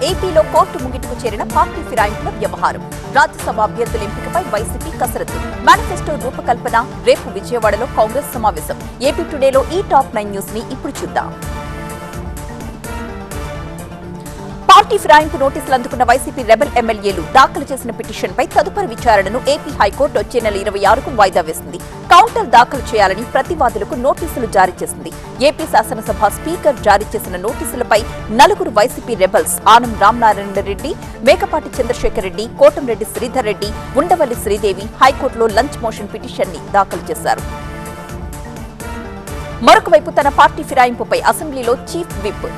ఏపీలో కోర్టు ముగిటుకు చేరిన పార్టీ ఫిరాయింపుల వ్యవహారం. రాజ్యసభ అభ్యర్థుల ఎంపికపై వైసీపీ కసరత్తు. మేనిఫెస్టో రూపకల్పన. రేపు విజయవాడలో కాంగ్రెస్ సమావేశం. ఏపీ టుడేలో ఈ టాప్ 9 న్యూస్ ని ఇప్పుడు చూద్దాం. పార్టీ ఫిరాయింపు నోటీసులు అందుకున్న వైసీపీ రెబెల్ ఎమ్మెల్యేలు దాఖలు చేసిన పిటిషన్పై తదుపరి విచారణను ఏపీ హైకోర్టు వచ్చే నెల 26కు వాయిదా వేసింది. కౌంటర్ దాఖలు చేయాలని ప్రతివాదులకు నోటీసులు జారీ చేసింది. ఏపీ శాసనసభ స్పీకర్ జారీ చేసిన నోటీసులపై 4 వైసీపీ రెబెల్స్ ఆనం రామనారాయణ రెడ్డి, మేకపాటి చంద్రశేఖర్ రెడ్డి, కోటంరెడ్డి శ్రీధర్ రెడ్డి, ఉండవల్లి శ్రీదేవి హైకోర్టులో లంచ్ మోషన్ పిటిషన్ ని దాఖలు చేశారు. మరొకవైపు తన పార్టీ ఫిరాయింపుపై అసెంబ్లీలో చీఫ్ విప్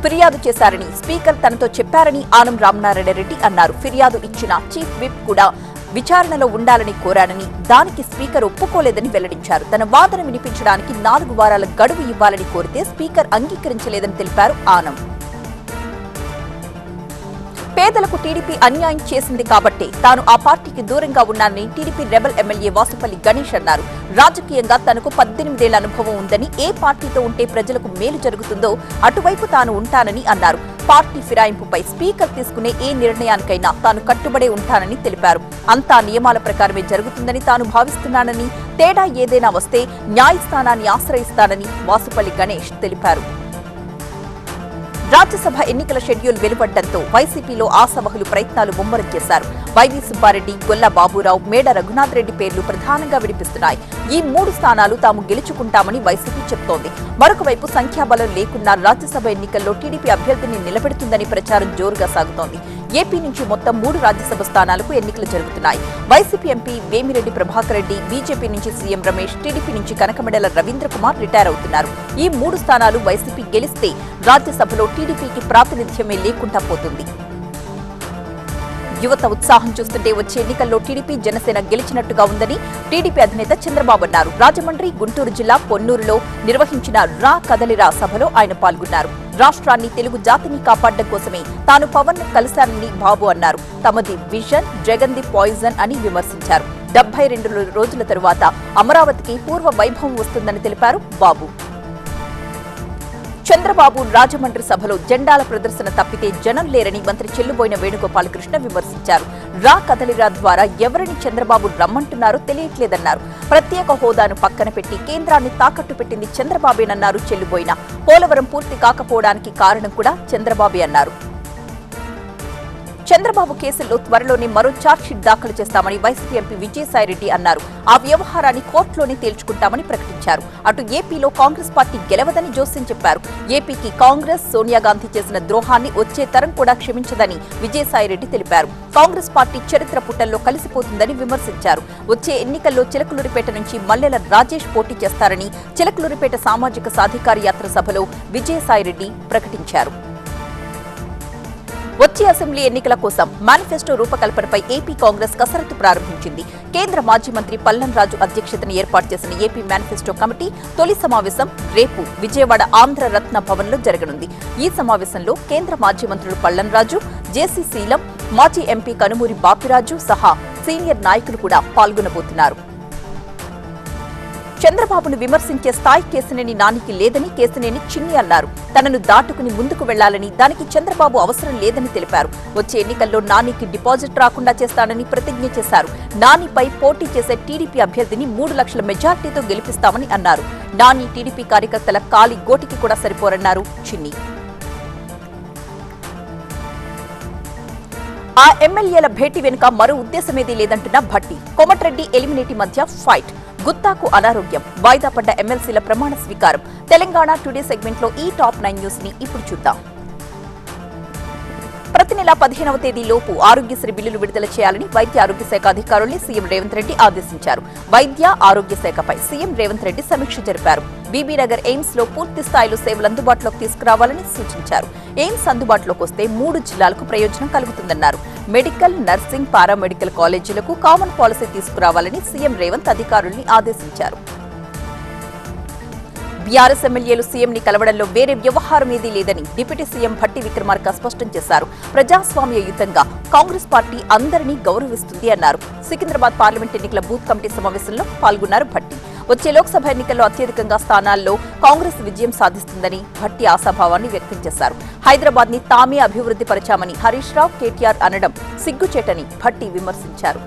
ఫిర్యాదు చేశారని స్పీకర్ తనతో చెప్పారని ఆనం రామనారాయణ రెడ్డి అన్నారు. ఫిర్యాదు ఇచ్చిన చీఫ్ విప్ కూడా విచారణలో ఉండాలని కోరానని, దానికి స్పీకర్ ఒప్పుకోలేదని వెల్లడించారు. తన వాదన వినిపించడానికి 4 వారాల గడువు ఇవ్వాలని కోరితే స్పీకర్ అంగీకరించలేదని తెలిపారు ఆనం. పేదలకు టీడీపీ అన్యాయం చేసింది కాబట్టే తాను ఆ పార్టీకి దూరంగా ఉన్నానని TDP rebel MLA Vasupalli Ganesh అన్నారు. రాజకీయంగా తనకు 18 ఏళ్ల అనుభవం ఉందని, ఏ పార్టీతో ఉంటే ప్రజలకు మేలు జరుగుతుందో అటువైపు తాను ఉంటానని అన్నారు. పార్టీ ఫిరాయింపుపై స్పీకర్ తీసుకునే ఏ నిర్ణయానికైనా తాను కట్టుబడే ఉంటానని తెలిపారు. అంతా నియమాల ప్రకారమే జరుగుతుందని తాను భావిస్తున్నానని, తేడా ఏదైనా వస్తే న్యాయస్థానాన్ని ఆశ్రయిస్తానని వాసుపల్లి గణేష్ తెలిపారు. రాజ్యసభ ఎన్నికల షెడ్యూల్ వెలువడడంతో వైసీపీలో ఆశావహులు ప్రయత్నాలు ముమ్మరం చేశారు. వైవి సుబ్బారెడ్డి, గొల్ల బాబురావు, మేడ రఘునాథ్ రెడ్డి పేర్లు ప్రధానంగా వినిపిస్తున్నాయి. ఈ 3 స్థానాలు తాము గెలుచుకుంటామని వైసీపీ చెబుతోంది. మరొకవైపు సంఖ్యాబలం లేకున్నా రాజ్యసభ ఎన్నికల్లో టీడీపీ అభ్యర్థిని నిలబెడుతుందని ప్రచారం జోరుగా సాగుతోంది. ఏపీ నుంచి మొత్తం 3 రాజ్యసభ స్థానాలకు ఎన్నికలు జరుగుతున్నాయి. YCP MP Vemireddy Prabhakar Reddy, BJP నుంచి సీఎం రమేష్, టీడీపీ నుంచి కనకమెడల రవీంద్ర కుమార్ రిటైర్ అవుతున్నారు. ఈ 3 స్థానాలు వైసీపీ గెలిస్తే రాజ్యసభలో టీడీపీకి ప్రాతినిధ్యమే లేకుండా పోతుంది. యువత ఉత్సాహం చూస్తుంటే వచ్చే ఎన్నికల్లో టీడీపీ, జనసేన గెలిచినట్టుగా ఉందని టీడీపీ అధినేత చంద్రబాబు అన్నారు. రాజమండ్రి, గుంటూరు జిల్లా పొన్నూరులో నిర్వహించిన రా కదలిరా సభలో ఆయన పాల్గొన్నారు. రాష్ట్రాన్ని, తెలుగు జాతిని కాపాడడం కోసమే తాను పవన్ ను కలిశానని బాబు అన్నారు. తమది విజన్, జగన్ది పాయిజన్ అని విమర్శించారు. 72 రోజుల తరువాత అమరావతికి పూర్వ వైభవం వస్తుందని తెలిపారు బాబు. చంద్రబాబు రాజమండ్రి సభలో జెండాల ప్రదర్శన తప్పితే జనం లేరని మంత్రి చెల్లుబోయిన వేణుగోపాలకృష్ణ విమర్శించారు. రా కదలిరా ద్వారా ఎవరిని చంద్రబాబు రమ్మంటున్నారో తెలియట్లేదన్నారు. ప్రత్యేక హోదాను పక్కన పెట్టి కేంద్రాన్ని తాకట్టు పెట్టింది చంద్రబాబేనన్నారు చెల్లుబోయిన. పోలవరం పూర్తి కాకపోవడానికి కారణం కూడా చంద్రబాబే అన్నారు. చంద్రబాబు కేసుల్లో త్వరలోనే మరో ఛార్జ్షీట్ దాఖలు చేస్తామని వైసీపీ ఎంపీ విజయసాయిరెడ్డి అన్నారు. ఆ వ్యవహారాన్ని కోర్టులోనే తేల్చుకుంటామని ప్రకటించారు. అటు ఏపీలో కాంగ్రెస్ పార్టీ గెలవదని జోస్యం చెప్పారు. ఏపీకి కాంగ్రెస్, సోనియా గాంధీ చేసిన ద్రోహాన్ని వచ్చే తరం కూడా క్షమించదని విజయసాయిరెడ్డి తెలిపారు. కాంగ్రెస్ పార్టీ చరిత్ర పుటల్లో కలిసిపోతుందని విమర్శించారు. వచ్చే ఎన్నికల్లో చిలకలూరిపేట నుంచి మల్లెల రాజేష్ పోటీ చేస్తారని చిలకలూరిపేట సామాజిక సాధికార యాత్ర సభలో విజయసాయిరెడ్డి ప్రకటించారు. వచ్చే అసెంబ్లీ ఎన్నికల కోసం మేనిఫెస్టో రూపకల్పనపై ఏపీ కాంగ్రెస్ కసరత్తు ప్రారంభించింది. కేంద్ర మాజీ మంత్రి పల్లంరాజు అధ్యక్షతన ఏర్పాటు చేసిన ఏపీ మేనిఫెస్టో కమిటీ తొలి సమావేశం రేపు విజయవాడ ఆంధ్ర రత్న భవన్లో జరగనుంది. ఈ సమావేశంలో కేంద్ర మాజీ మంత్రులు పల్లంరాజు, జేసీ శీలం, మాజీ ఎంపీ కనుమూరి బాపిరాజు సహా సీనియర్ నాయకులు కూడా పాల్గొనబోతున్నారు. చంద్రబాబును విమర్శించే స్థాయి కేశినేని నానికి లేదని కేశినేని చిన్ని అన్నారు. తనను దాటుకుని ముందుకు వెళ్లాలని, దానికి చంద్రబాబు అవసరం లేదని తెలిపారు. వచ్చే ఎన్నికల్లో నానికి డిపాజిట్ రాకుండా చేస్తానని ప్రతిజ్ఞ చేశారు. నానిపై పోటీ చేసే టీడీపీ అభ్యర్థిని 3 లక్షల మెజార్టీతో గెలిపిస్తామని అన్నారు. నాని టీడీపీ కార్యకర్తల కాలి గోటికి కూడా సరిపోరన్నారు చిన్ని. ఆ ఎమ్మెల్యేల భేటీ వెనుక మరో ఉద్దేశమేదీ లేదంటున్న భట్టి. కోమటిరెడ్డి, ఎలిమినేటి మధ్య ఫైట్. గుత్తాకు అనారోగ్యం. వాయిదా పడ్డ ఎమ్మెల్సీల ప్రమాణ స్వీకారం. తెలంగాణ టుడే సెగ్మెంట్లో ఈ టాప్ 9 న్యూస్ ని ఇప్పుడు చూద్దాం. ప్రతి నెల 15వ తేదీలోపు ఆరోగ్యశ్రీ బిల్లులు విడుదల చేయాలని వైద్య ఆరోగ్య శాఖ అధికారుల్ని సీఎం రేవంత్ రెడ్డి ఆదేశించారు. వైద్య ఆరోగ్య శాఖపై సీఎం రేవంత్ రెడ్డి సమీక్ష జరిపారు. బీబీనగర్ ఎయిమ్స్ లో పూర్తి స్థాయిలో సేవలు అందుబాటులోకి తీసుకురావాలని సూచించారు. ఎయిమ్స్ అందుబాటులోకి వస్తే 3 జిల్లాలకు ప్రయోజనం కలుగుతుందన్నారు. మెడికల్, నర్సింగ్, పారామెడికల్ కాలేజీలకు కామన్ పాలసీ తీసుకురావాలని సీఎం రేవంత్ అధికారుల్ని ఆదేశించారు. బీఆర్ఎస్ ఎమ్మెల్యేలు సీఎంని కలవడంలో వేరే వ్యవహారం ఏదీ లేదని డిప్యూటీ సీఎం భట్టి విక్రమార్క స్పష్టం చేశారు. ప్రజాస్వామ్యయుతంగా కాంగ్రెస్ పార్టీ అందరినీ గౌరవిస్తుంది అన్నారు. సికింద్రాబాద్ పార్లమెంట్ ఎన్నికల బూత్ కమిటీ సమావేశంలో పాల్గొన్నారు భట్టి. వచ్చే లోక్సభ ఎన్నికల్లో అత్యధికంగా స్థానాల్లో కాంగ్రెస్ విజయం సాధిస్తుందని భట్టి ఆశాభావాన్ని వ్యక్తం చేశారు. హైదరాబాద్ ని తామే అభివృద్ధి పరిచామని హరీష్ రావు, కేటీఆర్ అనడం సిగ్గుచేటని భట్టి విమర్శించారు.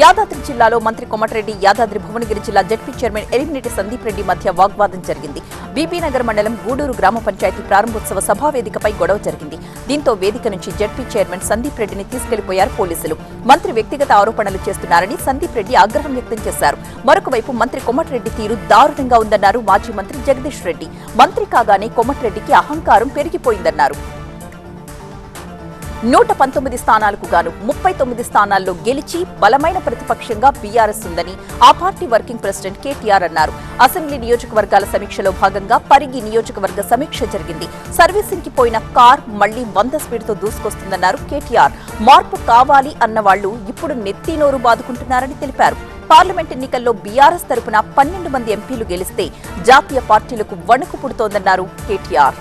యాదాద్రి జిల్లాలో మంత్రి కోమటిరెడ్డి, యాదాద్రి భువనగిరి జిల్లా జడ్పీ చైర్మన్ ఎలిమినేటి సందీప్ రెడ్డి మధ్య వాగ్వాదం జరిగింది. బీబీనగర్ మండలం గూడూరు గ్రామ పంచాయతీ ప్రారంభోత్సవ సభా వేదికపై గొడవ జరిగింది. దీంతో వేదిక నుంచి జడ్పీ చైర్మన్ సందీప్ రెడ్డిని తీసుకెళ్లిపోయారు పోలీసులు. మంత్రి వ్యక్తిగత ఆరోపణలు చేస్తున్నారని సందీప్ రెడ్డి ఆగ్రహం వ్యక్తం చేశారు. మరొక వైపు మంత్రి కోమటిరెడ్డి తీరు దారుణంగా ఉందన్నారు మాజీ మంత్రి జగదీష్ రెడ్డి. మంత్రి కాగానే కోమటిరెడ్డికి అహంకారం పెరిగిపోయిందన్నారు. 119 స్థానాలకు గాను 39 స్థానాల్లో గెలిచి బలమైన ప్రతిపక్షంగా బీఆర్ఎస్ ఉందని ఆ పార్టీ వర్కింగ్ ప్రెసిడెంట్ కేటీఆర్ అన్నారు. అసెంబ్లీ నియోజకవర్గాల సమీక్షలో భాగంగా పరిగి నియోజకవర్గ సమీక్ష జరిగింది. సర్వీసింగ్ కి పోయిన కార్ మళ్లీ 100 స్పీడ్తో దూసుకొస్తుందన్నారు కేటీఆర్. మార్పు కావాలి అన్న వాళ్లు ఇప్పుడు నెత్తి నోరు బాదుకుంటున్నారని తెలిపారు. పార్లమెంట్ ఎన్నికల్లో బీఆర్ఎస్ తరపున 12 మంది ఎంపీలు గెలిస్తే జాతీయ పార్టీలకు వణుకు పుడుతోందన్నారు కేటీఆర్.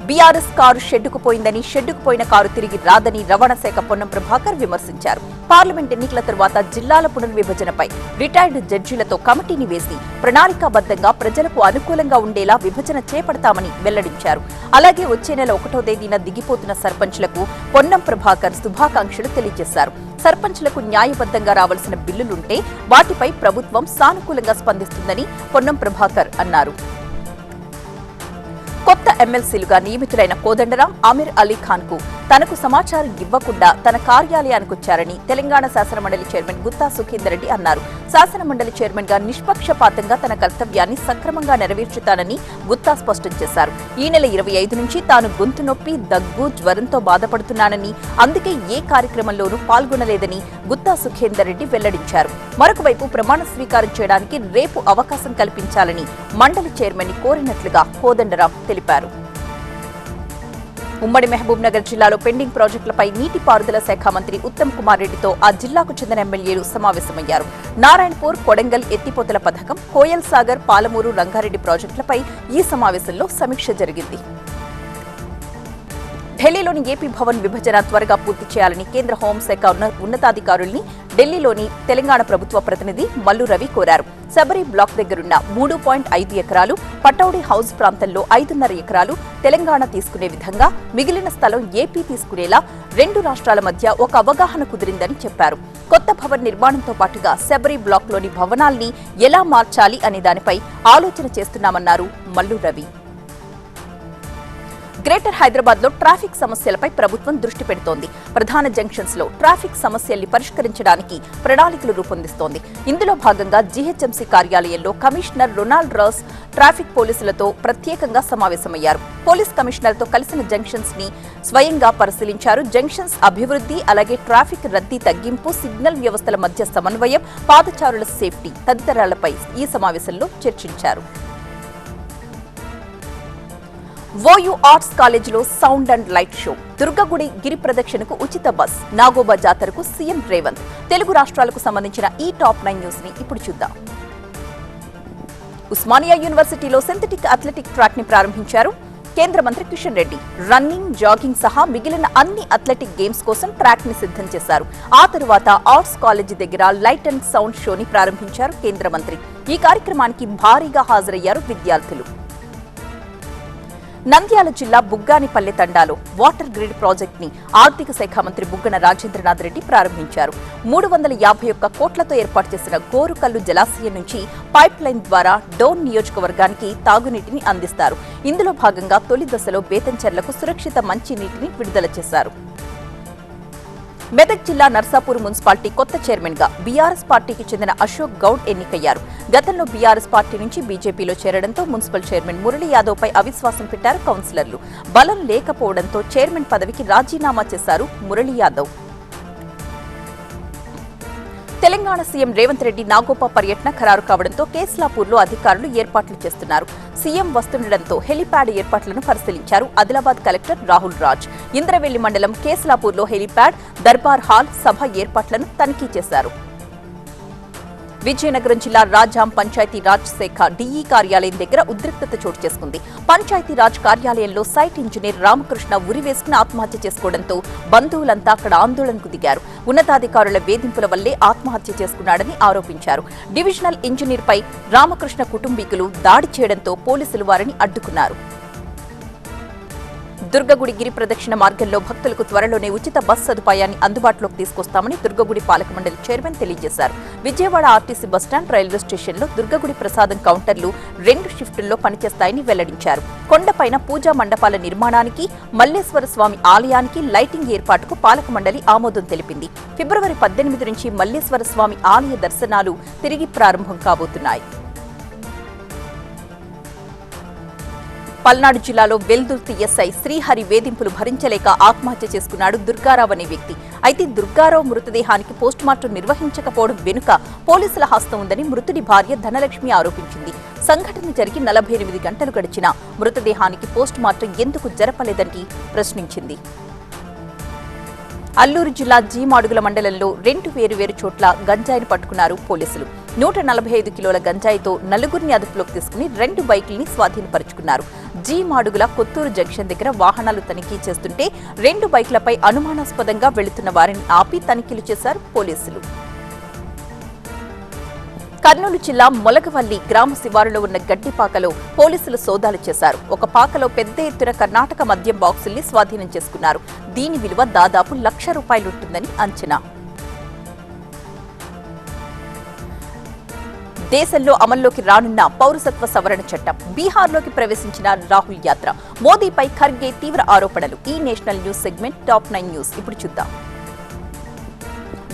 బీఆర్ఎస్ కారు షెడ్డుకు పోయిందని, షెడ్డుకు పోయిన కారు తిరిగి రాదని రవాణా శాఖ పొన్నం ప్రభాకర్ విమర్శించారు. పార్లమెంట్ ఎన్నికల తరువాత జిల్లాల పునర్విభజనపై రిటైర్డ్ జడ్జీలతో కమిటీని వేసి ప్రణాళికాబద్దంగా ప్రజలకు అనుకూలంగా ఉండేలా విభజన చేపడతామని వెల్లడించారు. అలాగే వచ్చే నెల 1వ తేదీన దిగిపోతున్న సర్పంచ్లకు పొన్నం ప్రభాకర్ శుభాకాంక్షలు తెలియజేశారు. సర్పంచ్లకు న్యాయబద్దంగా రావాల్సిన బిల్లులుంటే వాటిపై ప్రభుత్వం సానుకూలంగా స్పందిస్తుందని పొన్నం ప్రభాకర్ అన్నారు. కొత్త ఎమ్మెల్సీలుగా నియమితులైన కోదండరాం, ఆమిర్ అలీ ఖాన్ కు తనకు సమాచారం ఇవ్వకుండా తన కార్యాలయానికొచ్చారని తెలంగాణ శాసనమండలి చైర్మన్ గుత్తా సుఖేందర్ రెడ్డి అన్నారు. శాసనమండలి చైర్మన్ గా నిష్పక్షపాతంగా తన కర్తవ్యాన్ని సక్రమంగా నెరవేర్చుతానని గుత్తా స్పష్టం చేశారు. ఈ నెల 25 నుంచి తాను గొంతు నొప్పి, దగ్గు, జ్వరంతో బాధపడుతున్నానని, అందుకే ఏ కార్యక్రమంలోనూ పాల్గొనలేదని గుత్తా సుఖేందర్ రెడ్డి వెల్లడించారు. మరొక వైపు ప్రమాణ స్వీకారం చేయడానికి రేపు అవకాశం కల్పించాలని మండలి చైర్మన్ ని కోరినట్లుగా కోదండరాం తెలిపారు. ఉమ్మడి మహబూబ్ నగర్ జిల్లాలో పెండింగ్ ప్రాజెక్టులపై నీటిపారుదల శాఖ మంత్రి ఉత్తమ్ కుమార్ రెడ్డితో ఆ జిల్లాకు చెందిన ఎమ్మెల్యేలు సమావేశమయ్యారు. నారాయణపూర్, కొడంగల్ ఎత్తిపోతల పథకం, కోయల్ సాగర్, పాలమూరు, రంగారెడ్డి ప్రాజెక్టులపై ఈ సమావేశంలో సమీక్ష జరిగింది. ఢిల్లీలోని ఏపీ భవన్ విభజన త్వరగా పూర్తి చేయాలని కేంద్ర హోంశాఖ ఉన్నతాధికారుల్ని ఢిల్లీలోని తెలంగాణ ప్రభుత్వ ప్రతినిధి మల్లు రవి కోరారు. శబరి బ్లాక్ దగ్గరున్న 3.5 ఎకరాలు, పటౌడి హౌస్ ప్రాంతంలో 5.5 ఎకరాలు తెలంగాణ తీసుకునే విధంగా మిగిలిన స్థలం ఏపీ తీసుకునేలా 2 రాష్ట్రాల మధ్య ఒక అవగాహన కుదిరిందని చెప్పారు. కొత్త భవన్ నిర్మాణంతో పాటుగా శబరి బ్లాక్లోని భవనాల్ని ఎలా మార్చాలి అనే దానిపై ఆలోచన చేస్తున్నామన్నారు మల్లు రవి. గ్రేటర్ హైదరాబాద్ లో ట్రాఫిక్ సమస్యలపై ప్రభుత్వం దృష్టి పెడుతోంది. ప్రధాన జంక్షన్స్ లో ట్రాఫిక్ సమస్యల్ని పరిష్కరించడానికి ప్రణాళికలు రూపొందిస్తోంది. ఇందులో భాగంగా జీహెచ్ఎంసీ కార్యాలయంలో కమిషనర్ రొనాల్డ్ రాస్ ట్రాఫిక్ పోలీసులతో ప్రత్యేకంగా సమావేశమయ్యారు. పోలీస్ కమిషనర్తో కలిసిన జంక్షన్స్ ని స్వయంగా పరిశీలించారు. జంక్షన్స్ అభివృద్ధి, అలాగే ట్రాఫిక్ రద్దీ తగ్గింపు, సిగ్నల్ వ్యవస్థల మధ్య సమన్వయం, పాదచారుల సేఫ్టీ తదితరాలపై ఈ సమావేశంలో చర్చించారు. ఓయూ ఆర్ట్స్ కాలేజీలో సౌండ్ అండ్ లైట్ షో, దుర్గగుడి గిరి ప్రదక్షిణకు ఉచిత బస్, నాగోబా జాతరకు సీఎం రేవంత్. తెలుగు రాష్ట్రాలకు సంబంధించిన ఈ టాప్ 9 న్యూస్ ని ఇప్పుడు చూద్దాం. ఉస్మానియా యూనివర్సిటీలో సింథటిక్ అథ్లెటిక్ ట్రాక్ ని ప్రారంభించారు కేంద్ర మంత్రి కిషన్ రెడ్డి. రన్నింగ్, జాగింగ్ సహా మిగిలిన అన్ని అథ్లెటిక్ గేమ్స్ కోసం ట్రాక్ ని సిద్ధం చేశారు. ఆ తరువాత ఆర్ట్స్ కాలేజీ దగ్గర లైట్ అండ్ సౌండ్ షోని ప్రారంభించారు కేంద్ర మంత్రి. ఈ కార్యక్రమానికి భారీగా హాజరయ్యారు విద్యార్థులు. నంద్యాల జిల్లా బుగ్గానిపల్లె తండాలో వాటర్ గ్రిడ్ ప్రాజెక్ట్ ని ఆర్థిక శాఖ మంత్రి బుగ్గన రాజేంద్రనాథ్ రెడ్డి ప్రారంభించారు. 351 కోట్లతో ఏర్పాటు చేసిన గోరుకల్లు జలాశయం నుంచి పైప్ లైన్ ద్వారా డోన్ నియోజకవర్గానికి తాగునీటిని అందిస్తారు. ఇందులో భాగంగా తొలి దశలో బేతంచెర్లకు సురక్షిత మంచినీటిని విడుదల చేశారు. మెదక్ జిల్లా నర్సాపూర్ మున్సిపాలిటీ కొత్త చైర్మన్ గా బీఆర్ఎస్ పార్టీకి చెందిన అశోక్ గౌడ్ ఎన్నికయ్యారు. గతంలో బీఆర్ఎస్ పార్టీ నుంచి బీజేపీలో చేరడంతో మున్సిపల్ చైర్మన్ మురళీ యాదవ్ పై అవిశ్వాసం పెట్టారు కౌన్సిలర్లు. బలం లేకపోవడంతో చైర్మన్ పదవికి రాజీనామా చేశారు మురళీ యాదవ్. తెలంగాణ సీఎం రేవంత్ రెడ్డి నాగోపా పర్యటన ఖరారు కావడంతో కేస్లాపూర్లో అధికారులు ఏర్పాట్లు చేస్తున్నారు. సీఎం వస్తుండటంతో హెలిప్యాడ్ ఏర్పాట్లను పరిశీలించారు ఆదిలాబాద్ కలెక్టర్ రాహుల్ రాజ్. ఇంద్రవెల్లి మండలం కేస్లాపూర్లో హెలిప్యాడ్, దర్బార్ హాల్, సభ ఏర్పాట్లను తనిఖీ చేశారు. విజయనగరం జిల్లా రాజాం పంచాయతీ రాజ్ శాఖ డీఈ కార్యాలయం దగ్గర ఉద్రిక్తత చోటు చేసుకుంది. పంచాయతీ రాజ్ కార్యాలయంలో సైట్ ఇంజనీర్ రామకృష్ణ ఉరి వేసుకుని ఆత్మహత్య చేసుకోవడంతో బంధువులంతా అక్కడ ఆందోళనకు దిగారు. ఉన్నతాధికారుల వేధింపుల వల్లే ఆత్మహత్య చేసుకున్నాడని ఆరోపించారు. డివిజనల్ ఇంజనీర్ పై రామకృష్ణ కుటుంబీకులు దాడి చేయడంతో పోలీసులు వారిని అడ్డుకున్నారు. దుర్గగుడి గిరి ప్రదక్షిణ మార్గంలో భక్తులకు త్వరలోనే ఉచిత బస్ సదుపాయాన్ని అందుబాటులోకి తీసుకొస్తామని దుర్గగుడి పాలక మండలి చైర్మన్ తెలియజేశారు. విజయవాడ ఆర్టీసీ బస్టాండ్, రైల్వే స్టేషన్లో దుర్గగుడి ప్రసాదం కౌంటర్లు 2 షిఫ్టుల్లో పనిచేస్తాయని వెల్లడించారు. కొండపైన పూజా మండపాల నిర్మాణానికి, మల్లేశ్వర స్వామి ఆలయానికి లైటింగ్ ఏర్పాటుకు పాలక మండలి ఆమోదం తెలిపింది. ఫిబ్రవరి 18 నుంచి మల్లేశ్వర స్వామి ఆలయ దర్శనాలు తిరిగి ప్రారంభం కాబోతున్నాయి. పల్నాడు జిల్లాలో వెల్దుర్తి ఎస్ఐ శ్రీహరి వేధింపులు భరించలేక ఆత్మహత్య చేసుకున్నాడు దుర్గారావు అనే వ్యక్తి. అయితే దుర్గారావు మృతదేహానికి పోస్టుమార్టం నిర్వహించకపోవడం వెనుక పోలీసుల హస్తం ఉందని మృతుడి భార్య ధనలక్ష్మి ఆరోపించింది. సంఘటన జరిగి 48 గంటలు గడిచినా మృతదేహానికి పోస్టుమార్టం ఎందుకు జరపలేదని ప్రశ్నించింది. అల్లూరు జిల్లా జీమాడుగుల మండలంలో 2 వేరువేరు చోట్ల గంజాయిని పట్టుకున్నారు పోలీసులు. 145 కిలోల గంజాయితో నలుగురిని అదుపులోకి తీసుకుని 2 బైకుల్ని స్వాధీనపరుచుకున్నారు. జీమాడుగుల కొత్తూరు జంక్షన్ దగ్గర వాహనాలు తనిఖీ చేస్తుంటే 2 బైకులపై అనుమానాస్పదంగా వెళుతున్న వారిని ఆపి తనిఖీలు చేశారు పోలీసులు. కర్నూలు జిల్లా మొలగవల్లి గ్రామ శివారులో ఉన్న గడ్డిపాకలో పోలీసులు సోదాలు చేశారు. ఒక పాకలో పెద్ద ఎత్తున కర్ణాటక మద్యం బాక్సుల్ని స్వాధీనం చేసుకున్నారు. దీని విలువ దాదాపు ₹1,00,000 ఉంటుందని అంచనా. దేశంలో అమల్లోకి రానున్న పౌరసత్వ సవరణ చట్టం. బీహార్లోకి ప్రవేశించిన రాహుల్ యాత్ర. మోదీపై ఖర్గే తీవ్ర ఆరోపణలు. ఈ national news segment top 9 news ఇప్పుడు చూద్దాం.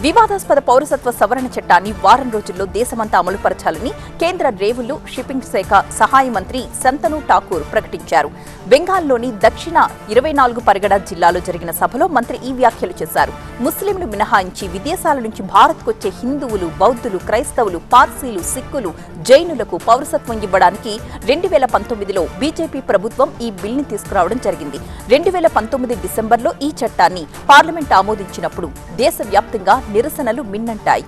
వివాదాస్పద పౌరసత్వ సవరణ చట్టాన్ని వారం రోజుల్లో దేశమంతా అమలుపరచాలని కేంద్ర రేవులు, షిప్పింగ్ శాఖ సహాయ మంత్రి శంతను ఠాకూర్ ప్రకటించారు. బెంగాల్లోని దక్షిణ 24 పరగడ జిల్లాలో జరిగిన సభలో మంత్రి ఈ వ్యాఖ్యలు చేశారు. ముస్లింలు మినహాయించి విదేశాల నుంచి భారత్కొచ్చే హిందువులు, బౌద్ధులు, క్రైస్తవులు, పార్సీలు, సిక్కులు, జైనులకు పౌరసత్వం ఇవ్వడానికి 2019లో బీజేపీ ప్రభుత్వం ఈ బిల్ని తీసుకురావడం జరిగింది. 2019 డిసెంబర్లో ఈ చట్టాన్ని పార్లమెంట్ ఆమోదించినప్పుడు దేశవ్యాప్తంగా నిరసనలు మిన్నంటాయి.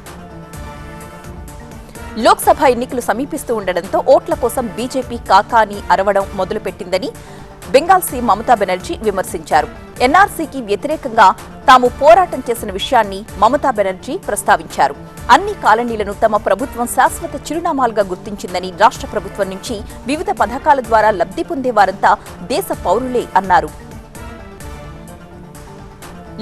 లోక్సభ ఎన్నికలు సమీపిస్తూ ఉండడంతో ఓట్ల కోసం బీజేపీ కాకాని అరవడం మొదలుపెట్టిందని బెంగాల్ సీఎం మమతా బెనర్జీ విమర్శించారు. ఎన్ఆర్సీకి వ్యతిరేకంగా తాము పోరాటం చేసిన విషయాన్ని మమతా బెనర్జీ ప్రస్తావించారు. అన్ని కాలనీలను తమ ప్రభుత్వం శాశ్వత చిరునామాలుగా గుర్తించిందని, రాష్ట్ర ప్రభుత్వం నుంచి వివిధ పథకాల ద్వారా లబ్ధి పొందేవారంతా దేశ పౌరులే అన్నారు.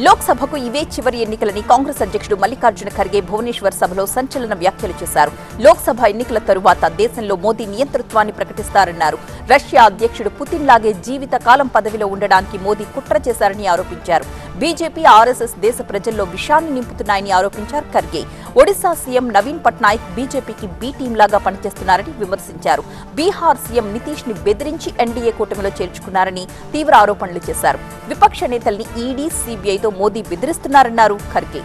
లోక్సభకు ఇవే చివరి ఎన్నికలని కాంగ్రెస్ అధ్యక్షుడు మల్లికార్జున ఖర్గే భువనేశ్వర్ సభలో సంచలన వ్యాఖ్యలు చేశారు. లోక్సభ ఎన్నికల తరువాత దేశంలో మోదీ నియంతృత్వాన్ని ప్రకటిస్తారన్నారు. రష్యా అధ్యక్షుడు పుతిన్ లాగే జీవితకాలం పదవిలో ఉండడానికి మోదీ కుట్ర చేశారని ఆరోపించారు. బీజేపీ, ఆర్ఎస్ఎస్ దేశ ప్రజల్లో విషాన్ని నింపుతున్నాయని ఆరోపించారు ఖర్గే. ఒడిశా సీఎం నవీన్ పట్నాయక్ బీజేపీకి బీ టీం లాగా పనిచేస్తున్నారని విమర్శించారు. బీహార్ సీఎం నితీష్ ని బెదిరించి ఎన్డీఏ కూటమిలో చేర్చుకున్నారని తీవ్ర ఆరోపణలు చేశారు. విపక్ష నేతల్ని ఈడీ, సీబీఐతో మోదీ బెదిరిస్తున్నారన్నారు ఖర్గే.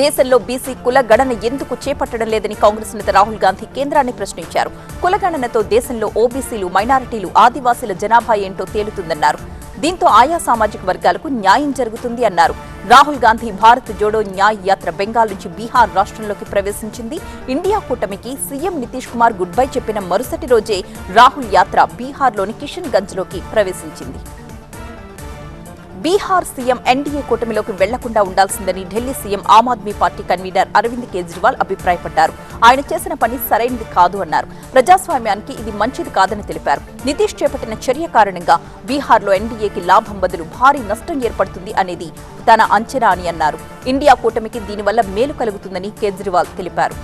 దేశంలో బీసీ కుల గణన ఎందుకు చేపట్టడం లేదని కాంగ్రెస్ నేత రాహుల్ గాంధీ కేంద్రాన్ని ప్రశ్నించారు. కులగణనతో దేశంలో ఓబీసీలు, మైనారిటీలు, ఆదివాసీల జనాభా ఏంటో తేలుతుందన్నారు. దీంతో ఆయా సామాజిక వర్గాలకు న్యాయం జరుగుతుంది అన్నారు. రాహుల్ గాంధీ భారత్ జోడో న్యాయ్ యాత్ర బెంగాల్ నుంచి బీహార్ రాష్ట్రంలోకి ప్రవేశించింది. ఇండియా కూటమికి CM Nitish Kumar good bye చెప్పిన మరుసటి రోజే రాహుల్ యాత్ర బీహార్లోని కిషన్ గంజ్లోకి ప్రవేశించింది. బీహార్ సీఎం ఎన్డీఏ కూటమిలోకి వెళ్లకుండా ఉండాల్సిందని Delhi CM Aam Aadmi party convener Arvind Kejriwal అభిప్రాయపడ్డారు. ఆయన చేసిన పని సరైనది కాదు అన్నారు. ప్రజాస్వామ్యానికి ఇది మంచిది కాదని తెలిపారు. నితీష్ చేపట్టిన చర్య కారణంగా బీహార్లో ఎన్డీఏకి లాభం బదులు భారీ నష్టం ఏర్పడుతుంది అనేది తన అంచనా అని అన్నారు. ఇండియా కూటమికి దీనివల్ల మేలు కలుగుతుందని కేజ్రీవాల్ తెలిపారు.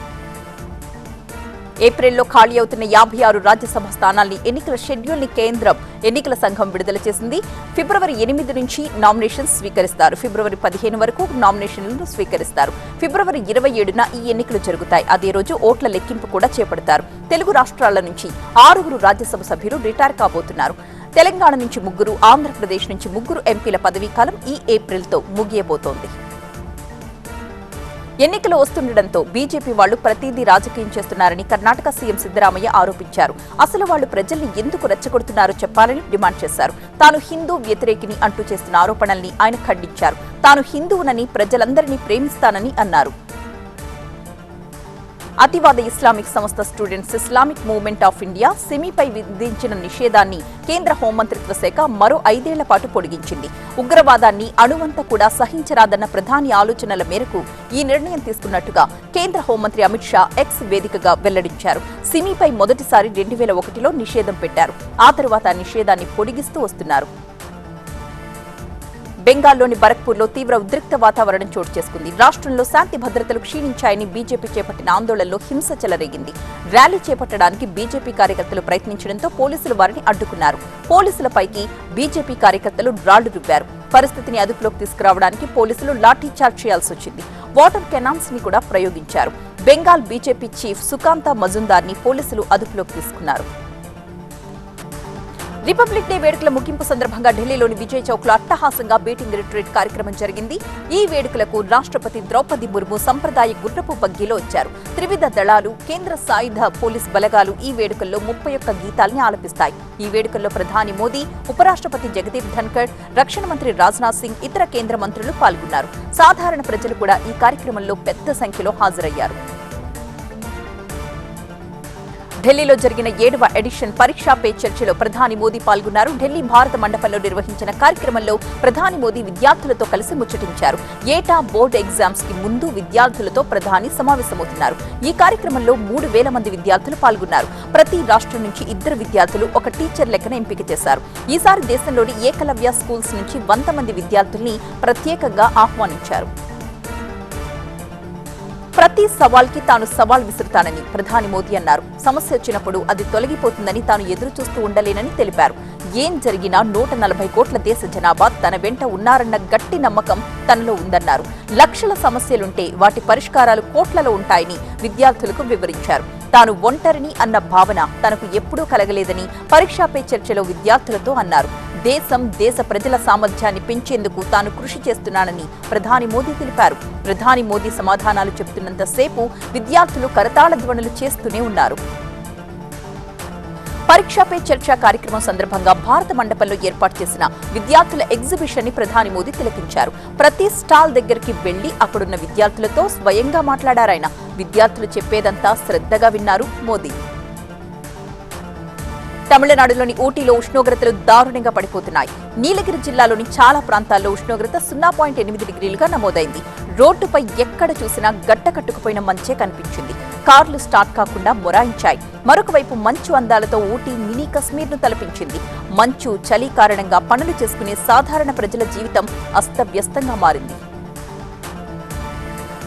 ఏప్రిల్లో ఖాళీ అవుతున్న 56 రాజ్యసభ స్థానాల్ని ఎన్నికల షెడ్యూల్ ని కేంద్రం ఎన్నికల సంఘం విడుదల చేసింది. ఫిబ్రవరి 8 నుంచి నామినేషన్స్ స్వీకరిస్తారు. ఫిబ్రవరి 15 వరకు నామినేషన్లను స్వీకరిస్తారు. ఫిబ్రవరి 27న ఈ ఎన్నికలు జరుగుతాయి. అదే రోజు ఓట్ల లెక్కింపు కూడా చేపడతారు. తెలుగు రాష్ట్రాల నుంచి 6 రాజ్యసభ సభ్యులు రిటైర్ కాబోతున్నారు. తెలంగాణ నుంచి 3, ఆంధ్రప్రదేశ్ నుంచి 3 ఎంపీల పదవీకాలం ఈ ఏప్రిల్తో ముగియబోతోంది. ఎన్నికలు వస్తుండటంతో బీజేపీ వాళ్లు ప్రతిదీ రాజకీయం చేస్తున్నారని కర్ణాటక సీఎం సిద్దరామయ్య ఆరోపించారు. అసలు వాళ్లు ప్రజల్ని ఎందుకు రెచ్చగొడుతున్నారో చెప్పాలని డిమాండ్ చేశారు. తాను హిందూ వ్యతిరేకిని అంటూ చేస్తున్న ఆరోపణల్ని ఆయన ఖండించారు. తాను హిందువునని, ప్రజలందరినీ ప్రేమిస్తానని అన్నారు. అతివాద ఇస్లామిక్ సంస్థ students Islamic movement of India సిమీపై విధించిన నిషేధాన్ని కేంద్ర హోంమంత్రిత్వ శాఖ మరో 5 ఏళ్ల పాటు పొడిగించింది. ఉగ్రవాదాన్ని అణువంత కూడా సహించరాదన్న ప్రధాని ఆలోచనల మేరకు ఈ నిర్ణయం తీసుకున్నట్టుగా కేంద్ర హోంమంత్రి అమిత్ షా ఎక్స్ వేదికగా వెల్లడించారు. సిమీపై మొదటిసారి 2001లో నిషేధం పెట్టారు. ఆ తరువాత నిషేధాన్ని పొడిగిస్తూ వస్తున్నారు. బెంగాల్లోని బరక్పూర్లో తీవ్ర ఉద్రిక్త వాతావరణం చోటు చేసుకుంది. రాష్ట్రంలో శాంతి భద్రతలు క్షీణించాయని బీజేపీ చేపట్టిన ఆందోళనలో హింస చెలరేగింది. ర్యాలీ చేపట్టడానికి బీజేపీ కార్యకర్తలు ప్రయత్నించడంతో పోలీసులు వారిని అడ్డుకున్నారు. పోలీసులపైకి బీజేపీ కార్యకర్తలు రాళ్లు రువ్వారు. పరిస్థితిని అదుపులోకి తీసుకురావడానికి పోలీసులు లాఠీచార్జ్ చేయాల్సి వచ్చింది. వాటర్ కెనాన్స్ ని కూడా ప్రయోగించారు. బెంగాల్ బీజేపీ చీఫ్ సుకాంత మజుందార్ ని పోలీసులు అదుపులోకి తీసుకున్నారు. రిపబ్లిక్ డే వేడుకల ముగింపు సందర్భంగా ఢిల్లీలోని విజయ్ చౌక్ లో అట్టహాసంగా బీటింగ్ రిట్రీట్ కార్యక్రమం జరిగింది. ఈ వేడుకలకు రాష్ట్రపతి ద్రౌపది ముర్ము సంప్రదాయ గుర్రపు బగ్గీలో వచ్చారు. త్రివిధ దళాలు, కేంద్ర సాయుధ పోలీస్ బలగాలు ఈ వేడుకల్లో 31 గీతాల్ని ఆలపిస్తాయి. ఈ వేడుకల్లో ప్రధాని మోదీ, ఉపరాష్ట్రపతి జగదీప్ ధన్కర్, రక్షణ మంత్రి రాజ్నాథ్ సింగ్, ఇతర కేంద్ర మంత్రులు పాల్గొన్నారు. సాధారణ ప్రజలు కూడా ఈ కార్యక్రమంలో పెద్ద సంఖ్యలో హాజరయ్యారు. ఢిల్లీలో జరిగిన 7వ ఎడిషన్ పరీక్షా పే చర్చలో ప్రధాని మోదీ పాల్గొన్నారు. ఢిల్లీ భారత మండపంలో నిర్వహించిన కార్యక్రమంలో ప్రధాని మోదీ విద్యార్థులతో కలిసి ముచ్చటించారు. ఏటా బోర్డు ఎగ్జామ్స్ కి ముందు విద్యార్థులతో ప్రధాని సమావేశమవుతున్నారు. ఈ కార్యక్రమంలో 3,000 మంది విద్యార్థులు పాల్గొన్నారు. ప్రతి రాష్ట్రం నుంచి 2 విద్యార్థులు ఒక టీచర్ లెక్కన ఎంపిక చేశారు. ఈసారి దేశంలోని ఏకలవ్య స్కూల్స్ నుంచి 100 మంది విద్యార్థుల్ని ప్రత్యేకంగా ఆహ్వానించారు. ప్రతి సవాల్కి తాను సవాల్ విసురుతానని ప్రధాని మోదీ అన్నారు. సమస్య వచ్చినప్పుడు అది తొలగిపోతుందని తాను ఎదురు చూస్తూ ఉండలేనని తెలిపారు. ఏం జరిగినా 140 కోట్ల దేశ జనాభా తన వెంట ఉన్నారన్న గట్టి నమ్మకం తనలో ఉందన్నారు. లక్షల సమస్యలుంటే వాటి పరిష్కారాలు కోట్లలో ఉంటాయని విద్యార్థులకు వివరించారు. తాను ఒంటరిని అన్న భావన తనకు ఎప్పుడూ కలగలేదని పరీక్షా పే చర్చలో విద్యార్థులతో అన్నారు. దేశ ప్రజల సామర్థ్యాన్ని పెంచేందుకు తాను కృషి చేస్తున్నానని ప్రధాని మోదీ తెలిపారు. ప్రధాని మోదీ సమాధానాలు చెబుతున్నంతసేపు విద్యార్థులు కరతాళ ధ్వనులు చేస్తూనే ఉన్నారు. పరీక్షా పే చర్చ కార్యక్రమం సందర్భంగా భారత మండపంలో ఏర్పాటు చేసిన విద్యార్థుల ఎగ్జిబిషన్ ని ప్రధాని మోదీ తిలకించారు. ప్రతి స్టాల్ దగ్గరికి వెళ్లి అక్కడున్న విద్యార్థులతో స్వయంగా మాట్లాడారాయన. విద్యార్థులు చెప్పేదంతా శ్రద్ధగా విన్నారు మోదీ. తమిళనాడులోని ఊటీలో ఉష్ణోగ్రతలు దారుణంగా పడిపోతున్నాయి. నీలగిరి జిల్లాలోని చాలా ప్రాంతాల్లో ఉష్ణోగ్రత 0.8 డిగ్రీలుగా నమోదైంది. రోడ్డుపై ఎక్కడ చూసినా గడ్డ కట్టుకుపోయిన మంచే కనిపించింది. కార్లు స్టార్ట్ కాకుండా మొరాయించాయి. మరొక వైపు మంచు అందాలతో ఊటీ మినీ కశ్మీర్ను తలపించింది. మంచు, చలి కారణంగా పనులు చేసుకునే సాధారణ ప్రజల జీవితం అస్తవ్యస్తంగా మారింది.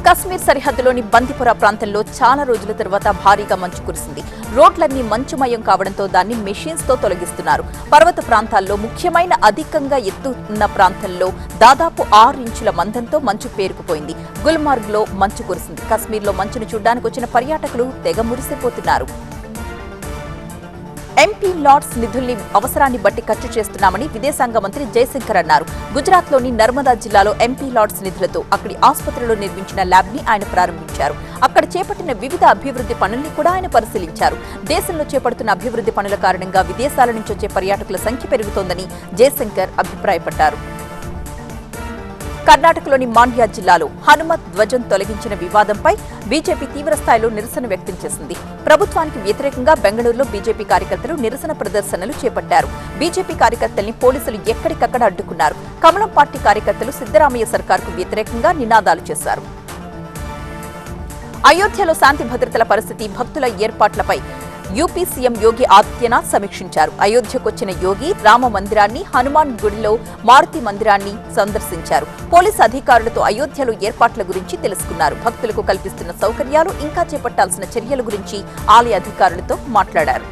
కశ్మీర్ సరిహద్దులోని బందిపుర ప్రాంతంలో చాలా రోజుల తర్వాత భారీగా మంచు కురిసింది. రోడ్లన్నీ మంచుమయం కావడంతో దాన్ని మెషిన్స్ తో తొలగిస్తున్నారు. పర్వత ప్రాంతాల్లో ముఖ్యమైన అధికంగా ఎత్తు ఉన్న ప్రాంతంలో దాదాపు 6 ఇంచుల మందంతో మంచు పేరుకుపోయింది. గుల్మార్గ్ లో మంచు కురిసింది. కశ్మీర్లో మంచును చూడ్డానికి వచ్చిన పర్యాటకులు తెగ మురిసిపోతున్నారు. ఎంపీ లాడ్స్ నిధుల్ని అవసరాన్ని బట్టి ఖర్చు చేస్తున్నామని విదేశాంగ మంత్రి జయశంకర్ అన్నారు. గుజరాత్లోని నర్మదా జిల్లాలో ఎంపీ లాడ్స్ నిధులతో అక్కడి ఆసుపత్రిలో నిర్మించిన ల్యాబ్ ని ఆయన ప్రారంభించారు. అక్కడ చేపట్టిన వివిధ అభివృద్ధి పనుల్ని కూడా ఆయన పరిశీలించారు. దేశంలో చేపడుతున్న అభివృద్ధి పనుల కారణంగా విదేశాల నుంచి వచ్చే పర్యాటకుల సంఖ్య పెరుగుతోందని జయశంకర్ అభిప్రాయపడ్డారు. కర్ణాటకలోని మాండ్యా జిల్లాలో హనుమత్ ధ్వజం తొలగించిన వివాదంపై బీజేపీ తీవ్రస్థాయిలో నిరసన వ్యక్తం చేసింది. ప్రభుత్వానికి వ్యతిరేకంగా బెంగళూరులో బీజేపీ కార్యకర్తలు నిరసన ప్రదర్శనలు చేపట్టారు. బీజేపీ కార్యకర్తల్ని పోలీసులు ఎక్కడికక్కడ అడ్డుకున్నారు. కమలం పార్టీ కార్యకర్తలు సిద్దరామయ్య సర్కార్కు వ్యతిరేకంగా నినాదాలు చేశారు. అయోధ్యలో శాంతి భద్రతల పరిస్థితి, భక్తుల ఏర్పాట్లపై యూపీ సీఎం యోగి ఆదిత్యనాథ్ సమీక్షించారు. అయోధ్యకొచ్చిన యోగి రామ మందిరాన్ని, హనుమాన్ గుడిలో మారుతి మందిరాన్ని సందర్శించారు. పోలీసు అధికారులతో అయోధ్యలో ఏర్పాట్ల గురించి తెలుసుకున్నారు. భక్తులకు కల్పిస్తున్న సౌకర్యాలు, ఇంకా చేపట్టాల్సిన చర్యల గురించి ఆలయ అధికారులతో మాట్లాడారు.